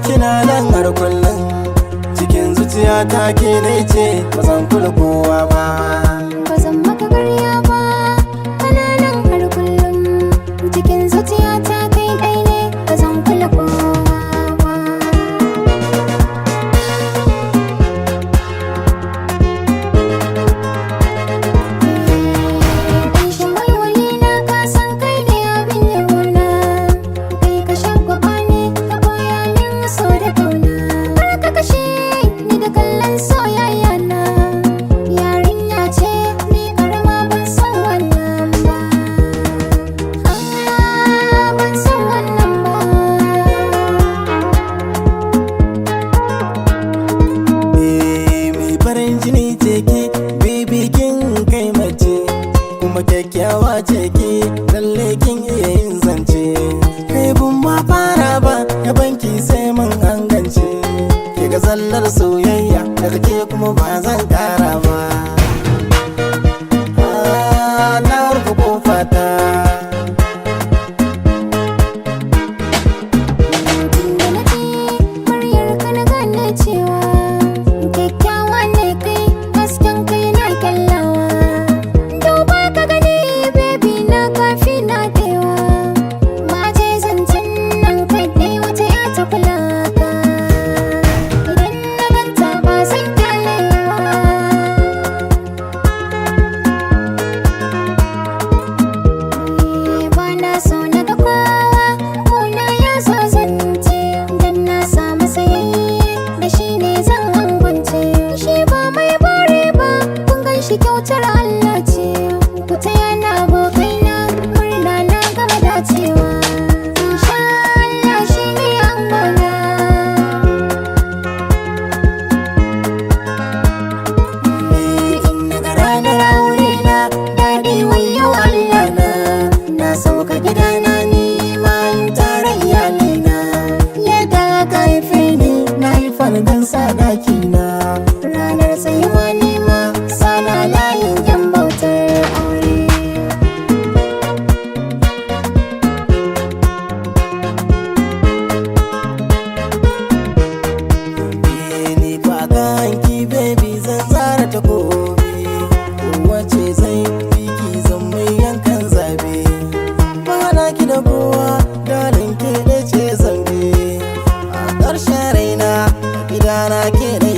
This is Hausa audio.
Kina nan har kullum cikin zuciya ta ke dai ce ba zan kula kowa ba. Ba zan maka ƙarya ba, kana nan har kullum cikin zuciya ta kai ɗai ne ba zan kula kowa ba. Ƙanshin walwali na ka san kai ne abin yabona, kai ka shagwaba ne ka koya min so da kauna. Kar ka kashe ni da kallon soyayya na, yarinya ce ni karama ban san wannan ba. Ban san wannan ba. Mai farin jini ce ke, baby kin kai mace, kuma kyakkyawa ce ke, lalle kin iya yin zance. Kai bun ma fara ba, yabanki sai mun hangance. Ke ga zallar soyayya, daga ke kuma ba zan kara ba. Na rufe kofata. Tunda na ji muryarka na gane cewa kyakkyawa ne kai, hasken kai na kyallawa. Duba ka gani baby na kafi na dewa, ma je zancen nan kai dai wata ya ta kula ka. Idan na ganta ba zan kyale ba. Ba na so na ga kowa kuna ya zo zance, dan na samu sayayye da shi ne zan angwance. Shi ba mai bare ba, kun gan shi kyautar Allah ce. Ku taya na abokaina murna na gama dacewa. Insha Allah shi ne angona. Inna ga ranar aure na, daɗi wayo Allah na. Na sauka gidana ni ma in tara iyalina. Yadda aka haife ni, na yi fargan sadaki na. Ranar tsayuwa ni ma, sana layin yan bautar aure. Ni fa ganki baby zan zara ta gobe, wace zai biki zan mai yankan zabe. Ba na ki da kowa, dalin ke da ce zambe. A ƙarshen raina, gidana ke da